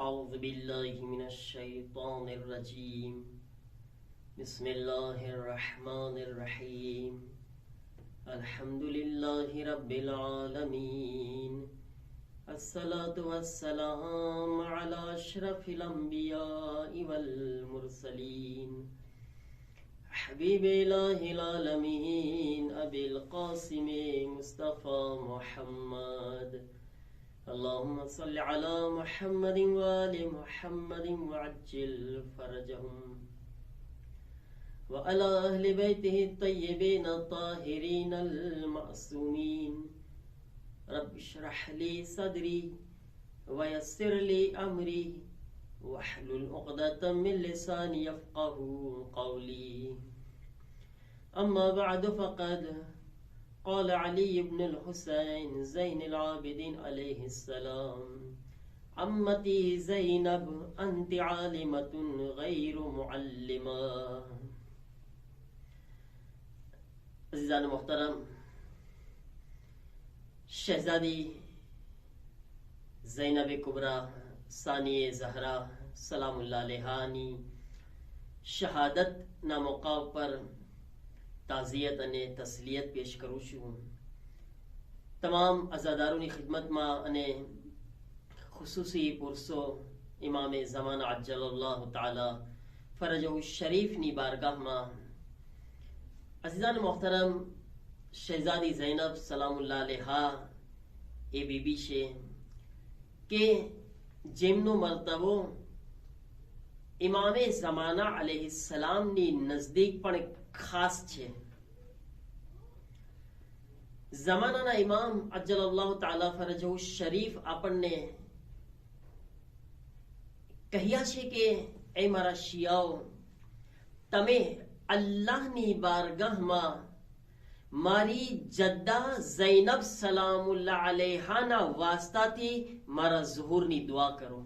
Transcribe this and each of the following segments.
أعوذ بالله من الشيطان الرجيم بسم الله الرحمن الرحيم الحمد لله رب العالمين الصلاة والسلام على أشرف الأنبياء والمرسلين حبيب إله العالمين أبي القاسم مصطفى محمد اللهم صل على محمد وآل محمد وعجل فرجهم وعلى أهل بيته الطيبين الطاهرين المعصومين رب اشرح لي صدري ويسر لي أمري واحلل عقدة من لساني يفقه قولي أما بعد فقد قال علي بن الحسين زين العابدين عليه السلام عمتي زينب أنت عالمة غير معلمة. अज़ीज़ान मोहतरम, शहजादी ज़ैनब कुबरा सानिए ज़हरा सलामुल्लाह अलैहानी शहादत ना मौका पर ताज़ियत અને તસલિયત પેશ કરું છું. તમામ અઝાદારોની ખિદમતમાં અને ખુસૂસી પુરસો ઇમામે ઝમાના અજ્જલલ્લાહુ તઆલા ફરજહુ શરીફની બારગાહમાં અઝીઝાન મોહતરમ, શહેઝાદી ઝૈનબ સલામુલ્લાહ અલૈહા એ બીબી છે કે જેમનો મર્તબો ઇમામે ઝમાના અલૈહિસ્સલામની નજદીક પણ ખાસ છે. ઝમાનાના ઇમામ અજ્જલલ્લાહુ તઆલા ફરજહુ શરીફ આપણને કહ્યા છે કે એ મારા શિયાઓ, તમે અલ્લાહની બારગાહમાં મારી જદ્દા ઝૈનબ સલામુલ્લાહ અલૈહાના વાસ્તાથી મારા ઝુહુરની દુઆ કરો.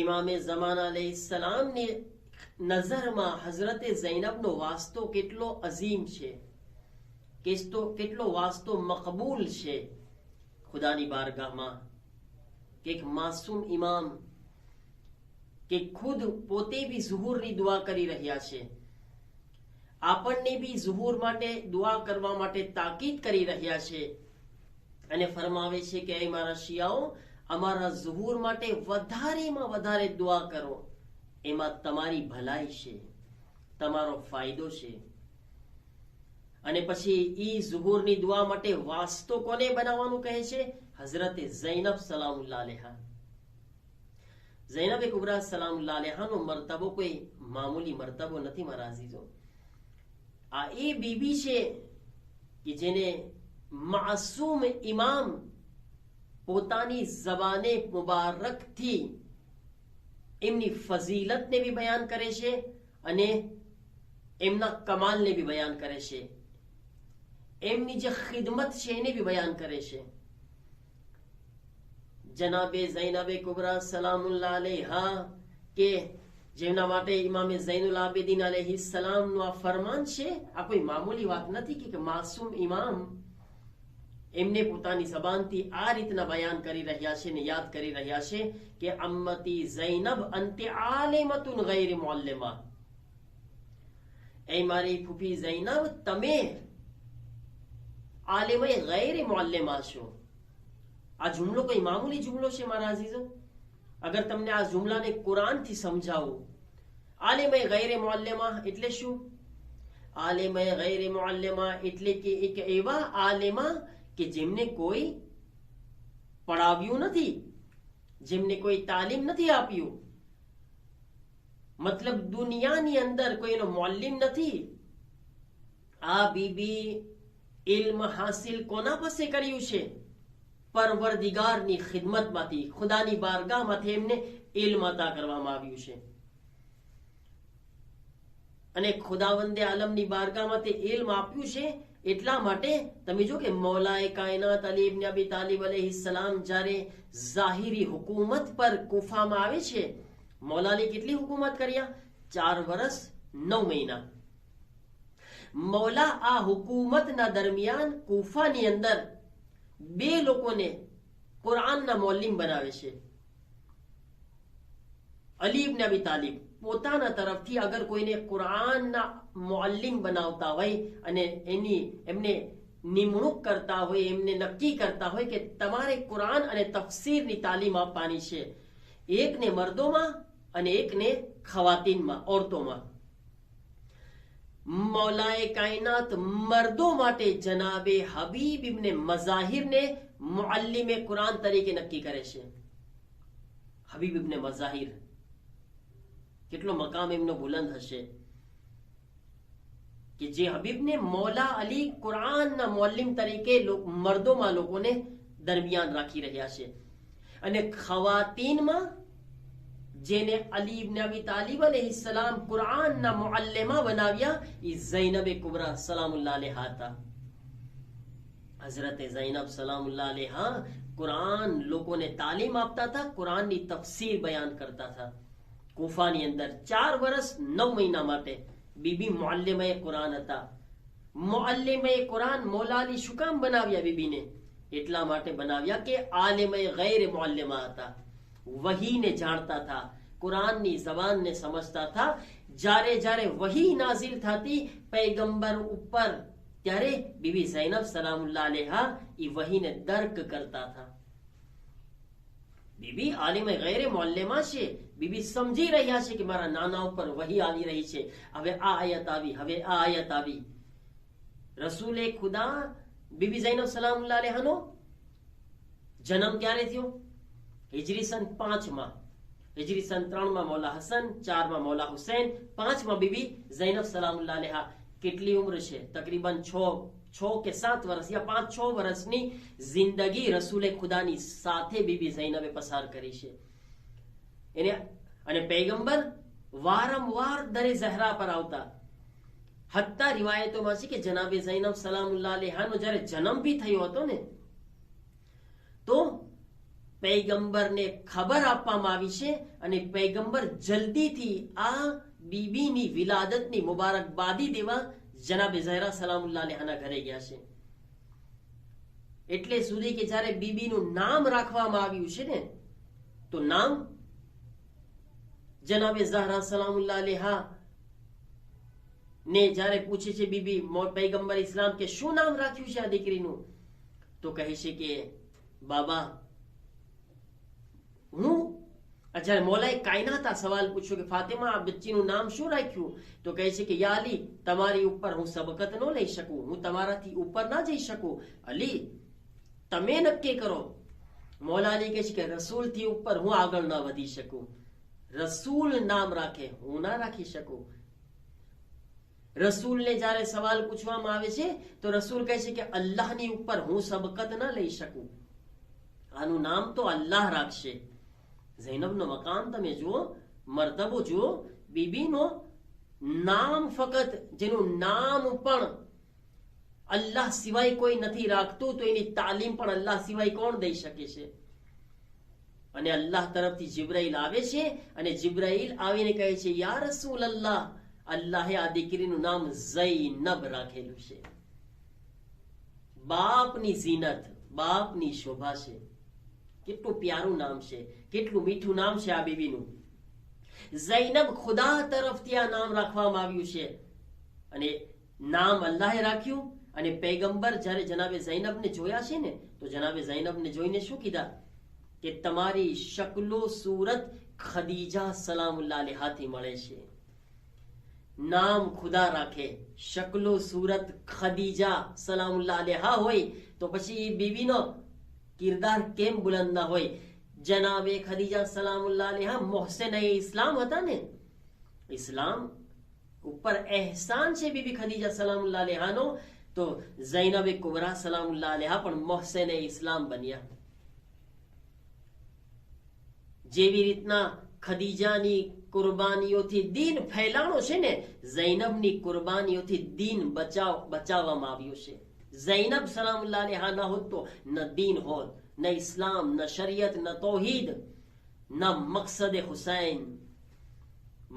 ઇમામે ઝમાના અલૈહિસ્સલામની નજરમાં હઝરતે ઝૈનબનો વાસ્તો કેટલો અઝીમ છે, કેટલો વાસ્તો મકબૂલ છે ખુદાની બારગાહમાં. કે એક માસૂમ ઇમામ કે ખુદ પોતે બી ઝુહુરની દુઆ કરી રહ્યા છે, આપણને બી ઝુહુર માટે દુઆ કરવા માટે તાકીદ કરી રહ્યા છે અને ફરમાવે છે કે એ મારા શિયાઓ, અમારા ઝુહુર માટે વધારેમાં વધારે દુઆ કરો, એમાં તમારી ભલાઈ છે, તમારો ફાયદો છે. અને પછી ઈ ઝુહુરની દુઆ માટે વાસ્તો કોને બનાવવાનું કહે છે? હઝરતે ઝૈનબ સલામુલ્લાહ અલૈહા. ઝૈનબ કુબરા સલામુલ્લાહ અલૈહાનો મર્તબો કોઈ મામૂલી મર્તબો નથી મારા અઝીઝો. આ એ બીબી છે કે જેને માસૂમ ઇમામ પોતાની ઝબાને મુબારકથી એમની ફઝીલતને બી બયાન કરે છે અને એમના કમાલને બી બયાન કરે છે, એમની જે ખિદમત છે એને બી બયાન કરે છે. જનાબે ઝૈનબે કુબરા સલામુલ્લાહ અલૈહા કે જેમના માટે ઇમામે ઝૈનુલ આબિદીન અલૈહિસ્સલામનું આ ફરમાન છે, આ કોઈ મામૂલી વાત નથી કે માસૂમ ઇમામ એમને પોતાની ઝબાનથી આ રીતના બયાન કરી રહ્યા છે ને યાદ કરી રહ્યા છે કે અમ્મતી ઝૈનબ અંતે આલિમતુન ગૈર મુઅલ્લિમા. એ મારી ફૂફી ઝૈનબ, તમે આલિમે ગૈર મુઅલ્લિમા છો. આ જુમલો કોઈ મામૂલી જુમલો છે મારા અઝીઝો? અગર તમને આ જુમલાને કુરાનથી સમજાવું, આલિમે ગૈર મુઅલ્લિમા એટલે શું? આલિમે ગૈર મુઅલ્લિમા એટલે કે એક એવા આલિમા કે જેમને કોઈ પડાવ્યું નથી, જેમને કોઈ તાલીમ નથી આપ્યું, મતલબ દુનિયાની અંદર કોઈનો મુઅલ્લિમ નથી. આ બીબી ઇલ્મ હાસિલ કોના પાસે કર્યું છે? પરવરદિગારની ખિદમતમાંથી, ખુદાની બારગાહમાંથી એમને ઇલ્મ અતા કરવામાં આવ્યું છે. અને ખુદાવંદે આલમની બારગાહમાંથી ઇલ્મ આપ્યું છે એટલા માટે તમે જો કે મૌલાએ કાયનાત અલી ઇબ્ન અબી તાલિબ અલૈહિસ્સલામ જ્યારે ઝાહિરી હુકુમત પર કુફામાં આવે છે, મૌલાને કેટલી હુકુમત કર્યા? 4 વર્ષ 9 મહિના. મૌલા આ હુકુમતના દરમિયાન કૂફાની અંદર બે લોકોને કુરાનના મુઅલ્લિમ બનાવે છે. અલી ઇબ્ન અબી તાલિબ પોતાના તરફથી અગર કોઈને કુરાનના મુઅલ્લિમ બનાવતા હોય અને એમને નિમણૂક કરતા હોય, એમને નક્કી કરતા હોય કે તમારે કુરાન અને તફસીરની તાલીમ આપવાની છે, એકને મર્દોમાં અને એકને ખવાતીનમાં, औरतोમાં. મૌલાએ કાયનાત મર્દો માટે જનાબે હબીબ ઇબ્ન મઝાહિરને મુઅલ્લિમે કુરાન તરીકે નક્કી કરે છે. હબીબ ઇબ્ન મઝાહિર, કેટલો મકામ એમનો બુલંદ હશે કે જે હબીબને મૌલા અલી કુરાનના મુઅલ્લિમ તરીકે મર્દોમાં લોકોને દરમિયાન રાખી રહ્યા છે. અને ખવાતીનમાં જેને અલી ઇબ્ન અબી તાલિબ અલૈહિસ્સલામ કુરાનના મુઅલ્લિમા બનાવ્યા એ ઝૈનબ કુબરા સલામુલ્લાહ અલૈહા હતા. હઝરત ઝૈનબ સલામુલ્લાહ અલૈહા કુરાન લોકોને તાલીમ આપતા હતા, કુરાનની તફસીર બયાન કરતા હતા. કુફાની અંદર 4 વર્ષ 9 મહિના માટે બીબી મુઅલ્લિમાએ કુરાન હતા. મુઅલ્લિમાએ કુરાન મૌલા અલી શું કામ બનાવ્યા બીબીને? એટલા માટે બનાવ્યા કે આલિમે ગૈર મુઅલ્લિમા હતા, વહીને જાણતા હતા, કુરાનની ઝબાનને સમજતા હતા. જ્યારે જ્યારે વહી નાઝિલ થતી પૈગંબર ઉપર ત્યારે બીબી ઝૈનબ સલામુલ્લાહ અલૈહા એ વહીને દર્ક કરતા હતા. બીબી આલિમે ગૈર મુઅલ્લિમા છે, બીબી સમજી રહ્યા છે કે મારા નાના ઉપર વહી આવી રહી છે, હવે આ આયત આવી, હવે આ આયત આવી. રસૂલે ખુદા બીબી ઝૈનબ સલામુલ્લાહ અલૈહાનો જન્મ ક્યારે થયો? હિજરી સન 5 હિજરી સન 3 મૌલા હસન, 4 મૌલા હુસૈન, 5 બીબી ઝૈનબ સલામુલ્લાહ અલૈહા. કેટલી ઉંમર છે? તકરીબન 6 કે 7 વર્ષ યા 5-6 વર્ષની જિંદગી રસૂલે ખુદાની સાથે બીબી ઝૈનબે પસાર કરી છે. અને પૈગંબર વારંવાર દરે ઝહરા પર આવતા. હત્તા રિવાયતોમાં છે કે જનાબે ઝૈનબ સલામુલ્લાહ અલૈહાનો જ્યારે જન્મ બી થયો હતો ને, તો પૈગંબરને ખબર આપવામાં આવી છે અને પૈગંબર જલ્દીથી આ બીબીની વિલાદતની મુબારકબાદી દેવા જનાબે ઝહરા સલામુલ્લાહ અલૈહાના ઘરે ગયા છે. એટલે સુધી કે જ્યારે બીબીનું નામ રાખવામાં આવ્યું છે ને, તો નામ જનાબે ઝહરા સલામુલ્લાહ અલૈહા ને જ્યારે પૂછે છે બીબી પૈગંબર ઇસ્લામ કે શું નામ રાખ્યું છે આ દીકરીનું, તો કહે છે કે બાબા હું, જ્યારે મૌલાએ કાયનાત આ સવાલ પૂછ્યો કે ફાતિમા આ બચ્ચીનું નામ શું રાખ્યું, તો કહે છે કે યા અલી તમારી ઉપર હું સબકત ન લઈ શકું, હું તમારાથી ઉપર ના જઈ શકું, અલી તમે નક્કી કરો. મૌલા અલી કહે છે કે રસૂલથી ઉપર હું આગળ ના વધી શકું, રસૂલ નામ રાખે, હું ના રાખી શકું. રસૂલને જ્યારે સવાલ પૂછવામાં આવે છે તો રસૂલ કહે છે કે અલ્લાહની ઉપર હું સબકત ના લઈ શકું, આનું નામ તો અલ્લાહ રાખશે. ઝૈનબનો મકામ તમે જુઓ, મર્તબો જુઓ. બીબીનો નામ ફક્ત, જેનું નામ પણ અલ્લાહ સિવાય કોઈ નથી રાખતું, તો એની તાલીમ પણ અલ્લાહ સિવાય કોણ દઈ શકે છે? અને અલ્લાહ તરફથી જિબ્રાઈલ આવે છે અને જિબ્રાઈલ આવીને કહે છે યા રસૂલ અલ્લાહ, અલ્લાહે આ દીકરીનું નામ ઝૈનબ રાખેલું છે. બાપની ઝીનત, બાપની શોભા છે. કેટલું પ્યારું નામ છે, કેટલું મીઠું નામ છે આ બીબીનું. ઝૈનબ ખુદા તરફથી આ નામ રાખવામાં આવ્યું છે અને નામ અલ્લાહે રાખ્યું. અને પૈગંબર જ્યારે જનાબે ઝૈનબને જોયા છે ને, તો જનાબે ઝૈનબને જોઈને શું કીધા કે તમારી શકલો સૂરત ખદીજા સલામુલ્લાહ અલૈહાથી મળે છે. નામ ખુદા રાખે, શકલો સૂરત ખદીજા સલામુલ્લાહ અલૈહા હોય તો પછી બીવીનો કિરદાર કેમ બુલંદ ના હોય? જનાબે ખદીજા સલામુલ્લાહ અલૈહા મોહસેન ઇસ્લામ હતા ને, ઇસ્લામ ઉપર એહસાન છે બીબી ખદીજા સલામુલ્લાહ અલૈહાનો, તો ઝૈનબ કુબરા સલામુલ્લાહ અલૈહા પણ મોહસેન ઇસ્લામ બન્યા. જેવી રીતના ખદીજાની કુરબાનીઓથી દીન ફેલાણો છે ને, ઝૈનબની કુરબાનીઓથી દીન બચાવવામાં આવ્યું છે. ઝૈનબ સલામુલ્લાહ અલૈહા ન હોત તો ન દીન હોત, ન ઇસ્લામ, ન શરીયત, ન તૌહીદ, ન મકસદ હુસૈન.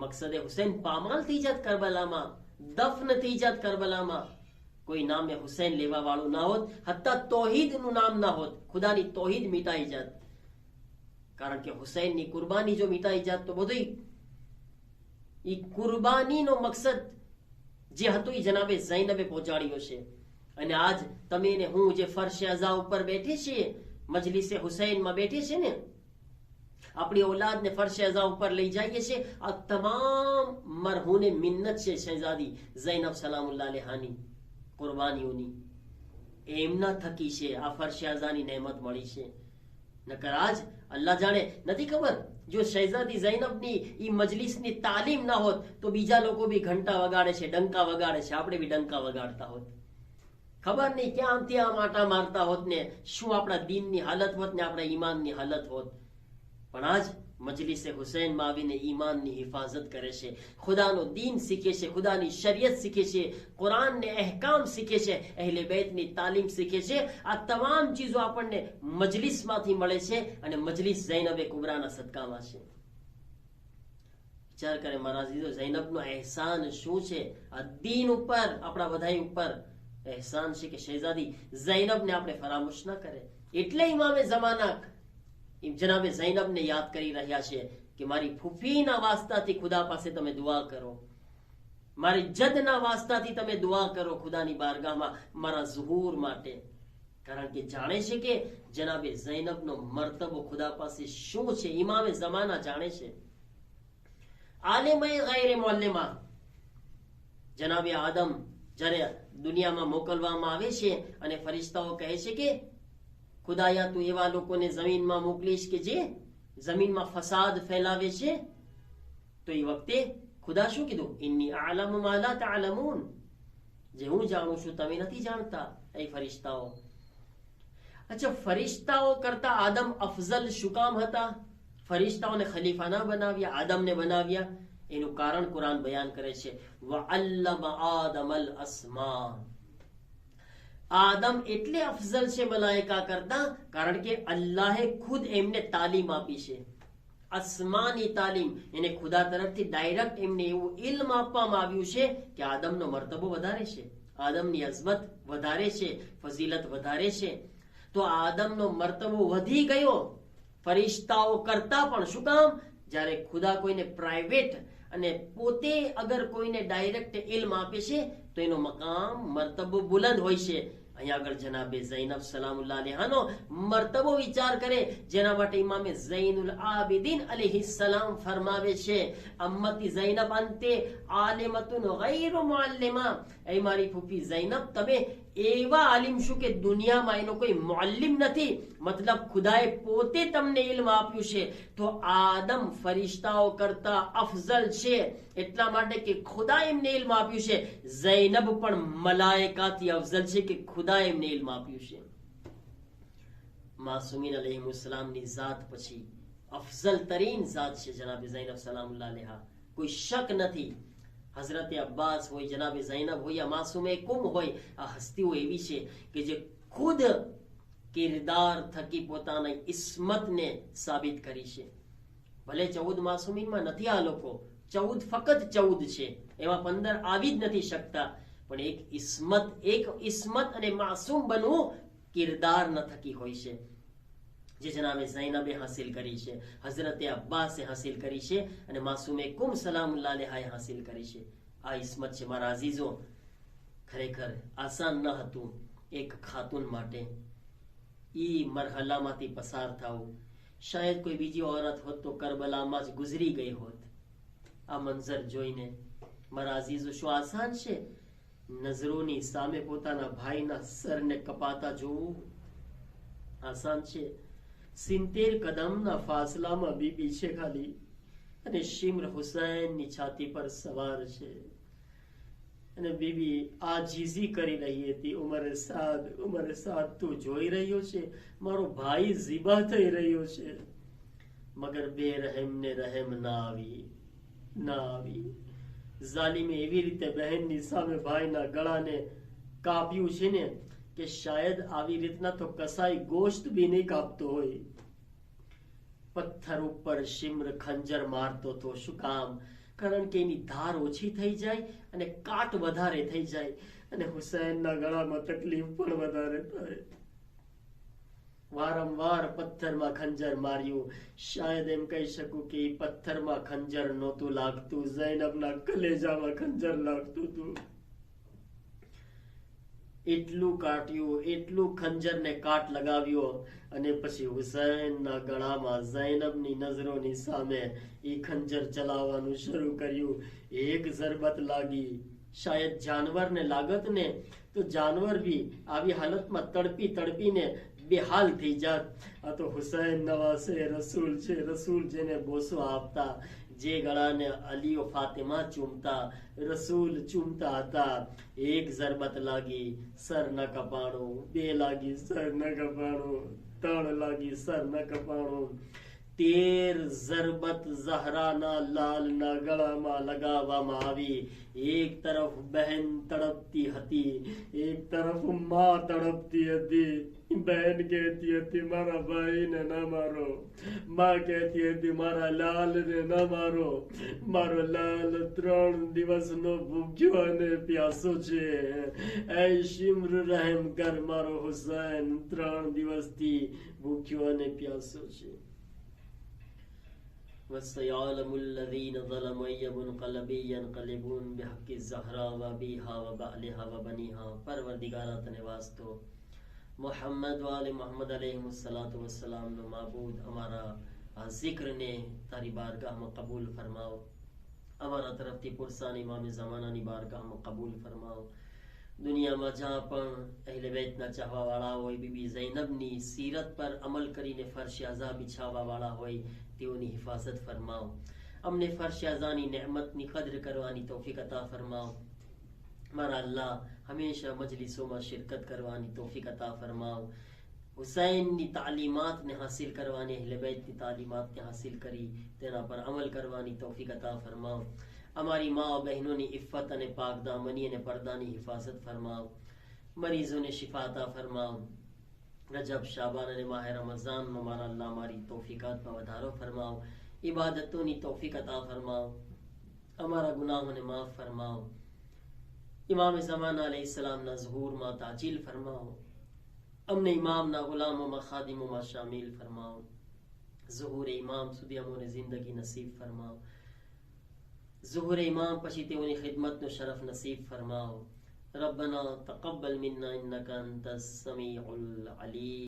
મકસદ હુસૈન પામાલ થઈ જાત કરબલામાં, દફન થઈ જાત કરબલામાં. કોઈ નામે હુસૈન લેવા વાળું ના હોત, હત્તા તૌહીદ નું નામ ના હોત, ખુદાની તૌહીદ મિટાઈ જાત. કારણ કે હુસૈનની કુરબાની જો મિટાઈ જાત તો બધું એ કુરબાનીનો મકસદ જે હતું એ જનાબે ઝૈનબે પહોંચાડ્યો છે. અને આજ તમે ને હું જે ફર્શ અઝા ઉપર બેઠી છીએ, મજલિસે હુસૈનમાં બેઠી છે ને, આપણી ઔલાદને ફર્શ અઝા ઉપર લઈ જઈએ છીએ. આ તમામ મરહૂને મિન્નત છે શહેજાદી ઝૈનબ સલામુલ્લાહ અલૈહાની કુરબાનીઓની. એમના થકી છે આ ફર્શ અઝાની નેમત મળી છે. નકર આજ અલ્લાહ જાણે નથી ખબર, જો શહેજાદી ઝૈનબની ઈ મજલિસની તાલીમ ના હોત તો બીજા લોકો બી ઘંટા વગાડે છે, ડંકા વગાડે છે, આપણે બી ડંકા વગાડતા હોત. ખબર નહીં ક્યાં ત્યાં માટા મારતા હોત ને શું આપણા દીનની હાલત હોત ને આપણા ઈમાનની હાલત હોત. પણ આજ મજલિસે હુસૈનમાં આવીને ઈમાનની હિફાજત કરે છે, ખુદાનો દીન શીખે છે, ખુદાની શરીયત શીખે છે, કુરાનને અહેકામ શીખે છે, અહેલે બેતની તાલીમ શીખે છે. આ તમામ ચીજો આપણને મજલિસમાંથી મળે છે અને મજલિસ ઝૈનબે કુબરાના સદકામાં છે. વિચાર કરે મારા અઝીઝો, ઝૈનબનો અહેસાન શું છે આ દીન ઉપર, આપણા બધાઈ ઉપર અહેસાન છે કે શહેજાદી ઝૈનબને આપણે ફરામોશ ન કરે. એટલે ઇમામે ઝમાના જનાબે ઝૈનબને યાદ કરી રહ્યા છે કે મારી ફૂફીના વાસ્તાથી ખુદા પાસે તમે દુઆ કરો, મારી જદના વાસ્તાથી તમે દુઆ કરો ખુદાની બારગાહમાં મારા ઝુહૂર માટે. કારણ કે જાણે છે કે જનાબે ઝૈનબનો મર્તબો ખુદા પાસે શું છે. ઇમામે ઝમાના જાણે છે. આલિમે ગૈર મુઅલ્લિમા જનાબે આદમ જ્યારે દુનિયામાં મોકલવામાં આવે છે અને ફરિશ્તાઓ કહે છે કે ખુદાયા તું એવા લોકોને જમીનમાં મોકલીશ કે જે જમીનમાં ફસાદ ફેલાવે છે. તો એ વખતે ખુદા શું કીધું? ઇન્ની અઅલમુ મા લા તઅલમૂન, જે હું જાણું છું તમે નથી જાણતા એ ફરિશ્તાઓ. અચ્છા, ફરિશ્તાઓ કરતા આદમ અફઝલ શું કામ હતા? ફરિશ્તાઓને ખલીફા ના બનાવ્યા, આદમને બનાવ્યા? એનું કારણ કુરાન બયાન કરે છે, વઅલ્લમ આદમલ અસ્મા. આદમ એટલે અફઝલ છે મલાઈકા કરતા કારણ કે અલ્લાહે ખુદ એમને તાલીમ આપી છે, અસ્માની તાલીમ. એને ખુદા તરફથી ડાયરેક્ટ એમને એવું ઇલ્મ આપવામાં આવ્યું છે કે આદમનો મર્તબો વધારે છે, આદમની અઝમત વધારે છે, ફઝીલત વધારે છે. તો આદમનો મર્તબો વધી ગયો ફરિશ્તાઓ કરતા પણ. શું કામ? જ્યારે ખુદા કોઈને પ્રાઇવેટ અને પોતે અગર કોઈને ડાયરેક્ટ ઇલ્મ આપે છે તો એનો મકામ મર્તબો બુલંદ હોય છે. અહીંયા આગળ જનાબે ઝૈનબ સલામુલ્લાહ અલૈહાનો મર્તબો વિચાર કરે, જેના માટે ઇમામે ઝૈનુલ આબિદીન અલૈહિસ્સલામ ફરમાવે છે, અમ્મતી ઝૈનબ અંતે આલિમતુન ગૈરુ મુઅલ્લિમા. એ મારી ફૂફી ઝૈનબ તમે એવા આલિમ છો કે દુનિયામાં એનો કોઈ મુઅલ્લિમ નથી. મતલબ ખુદાએ પોતે તમને ઇલ્મ આપ્યું છે. તો આદમ ફરિશ્તાઓ કરતા અફઝલ છે એટલા માટે કે ખુદા એમને ઇલ્મ આપ્યું છે. ઝૈનબ પણ મલાઈકાથી અફઝલ છે કે ખુદા એમને ઇલ્મ આપ્યું છે. માસુમીન અલૈહિસ્સલામની ઝાત પછી અફઝલ તરીન ઝાત છે જનાબે ઝૈનબ સલામુલ્લાહ અલૈહા, કોઈ શક નથી. હઝરત અબ્બાસ હોય, જનાબે ઝૈનબ હોય, માસુમે કુમ હોય, આ હસ્તીઓ એવી છે કે જે ખુદ કિરદાર થકી પોતાની ઇસ્મતને સાબિત કરી છે. ભલે 14 માસુમીનમાં નથી આ લોકો, 14 ફક્ત 14 છે, એમાં 15 આવી જ નથી શકતા. પણ એક ઇસ્મત અને માસૂમ બનવું કિરદાર ન થકી હોય છે, જે જનાબે ઝૈનબે હાસિલ કરી છે, હઝરત અબ્બાસે હાસિલ કરી છે અને માસૂમે કુમ સલામુલ્લાહ અલૈહાએ હાસિલ કરી છે. આ ઇસ્મત છે મારા અઝીઝો. ખરેખર આસાન ન હતું એક ખાતુન માટે ઈ મરહલામાંથી પસાર થવું. શાયદ કોઈ બીજી ઓરત હોત તો કરબલામાં જ ગુજરી ગઈ હોત. આ મંઝર જોઈને મારા અઝીઝો, શું આસાન છે નજરોની સામે પોતાના ભાઈના સરને કપાતા જોવું? આસાન છે? 70 કદમના ફાસલામાં બીબી છે ખાલી અને શિમ્ર હુસૈનની છાતી પર સવાર છે અને બીબી આજીઝી કરી રહી હતી, ઉમર સાદ તું જોઈ રહ્યો છે મારો ભાઈ ઝિબા થઈ રહ્યો છે. મગર બેરહેમને રહેમ ના આવી. ઝાલિમે એવી રીતે બહેનની સામે ભાઈના ગળાને કાપ્યું છે ને કે શાયદ આવી રીતના તો કસાઈ ગોશ્ત બી નહીં કાપતો હોય. પથ્થર ઉપર શિમ્ર ખંજર મારતો તો શું કામ? કારણ કે એની ધાર ઓછી થઈ જાય અને કાટ વધારે થઈ જાય. અને હુસૈનના ગળામાં તકલીફ પણ વધારે થાય. વારંવાર પથ્થરમાં ખંજર માર્યું. શાયદ એમ કહી શકું કે ઈ પથ્થરમાં ખંજર નહોતું લાગતું, ઝૈનબના કલેજામાં ખંજર લાગતું હતું. એટલું કાટ્યું, એટલું ખંજરને કાટ લગાવ્યો અને પછી હુસૈનના ગળામાં ઝૈનબની નજરોની સામે એ ખંજર ચલાવવાનું શરૂ કર્યું. એક ઝરબત લાગી. શાયદ જાનવરને લાગત ને તો જાનવર બી આવી હાલતમાં તડપી તડપીને બેહાલ થઈ જાત. આ તો હુસૈન નવાસે રસૂલ છે, રસૂલ જેને બોસો આપતા, જે ગળાને અલીઓ ફાતિમા ચૂમતા, રસૂલ ચૂમતા હતા. એક ઝરબત લાગી, સર ન કપાણું. બે લાગી, સર ન કપાણું. ત્રણ લાગી, સર ન કપાણું. 13 ઝરબત ઝહરાના લાલના ગળામાં લગાવવામાં આવી. એક તરફ બહેન તડપતી હતી, એક તરફ માં તડપતી હતી. બહેન કહેતી હતી મારા ભાઈને ન મારો, માં કહેતી હતી મારા લાલને ન મારો. મારો લાલ 3 દિવસનો ભૂખ્યો અને પ્યાસો છે. એ શિમ્ર રહેમ કર, મારો હુસૈન 3 દિવસથી ભૂખ્યો અને પ્યાસો છે. وَسَيَعْلَمُ الَّذِينَ ظَلَمُوا أَيَّ مُنْقَلَبٍ يَنْقَلِبُونَ بِحَقِّ الزَّهْرَاءِ وَأَبِيهَا وَبَعْلِهَا وَبَنِيهَا. પરવરદિગારા તને વાસ્તો, મોહમ્મદ વાલે મોહમ્મદ અલૈહિસ્સલાતુ વસ્સલામ નો માબૂદ, અમારા આ zikરને તારી બારગાહમાં કબૂલ ફરમાવ. અમારા તરફથી પુરસાન ઇમામ ઝમાનાની બારગાહમાં કબૂલ ફરમાવ. દુનિયામાં જ્યાં પણ અહેલે બેતના ચાહવા વાળા હોય, બીબી ઝૈનબની સીરત પર અમલ કરીને ફર્શ અઝા બિછાવવા વાળા હોય, તેઓની હિફાજત ફરમાવ. અમને ફર્શ અઝાની નેમતની કદર કરવાની તૌફીક અતા ફરમાવ. મારા અલ્લાહ, હંમેશા મજલિસોમાં શિરકત કરવાની તૌફીક અતા ફરમાવ. હુસૈનની તાલીમાતને હાસિલ કરવાની, અહેલે બેતની તાલીમાતને હાસિલ કરી તેના પર અમલ કરવાની તૌફીક અતા ફરમાવ. અમારી મા બહેનોની ઇફ્ફત અને પાકદામની અને પડદાની હિફાજત ફરમાવ. મરીઝોને શિફા અતા ફરમાવ. રજબ, શાબાન અને માહ રમઝાનનો મારા અલ્લાહ મારી તૌફીકાતમાં વધારો ફરમાવ. ઇબાદતોની તૌફીક અતા ફરમાવ. અમારા ગુનાહોને માફ ફરમાવ. ઇમામ ઝમાના અલૈહિસ્સલામના ઝહૂરમાં તાજીલ ફરમાવ. અમને ઇમામના ગુલામોમાં, ખાદિમોમાં શામિલ ફરમાવ. ઝહૂર ઇમામ સુધી અમોને જિંદગી નસીબ ફરમાવ. ظهور امام પછી તેઓની ખિદમતનો શરફ નસીબ ફરમાવ. ربنا تقبل منا انك انت السميع العليم.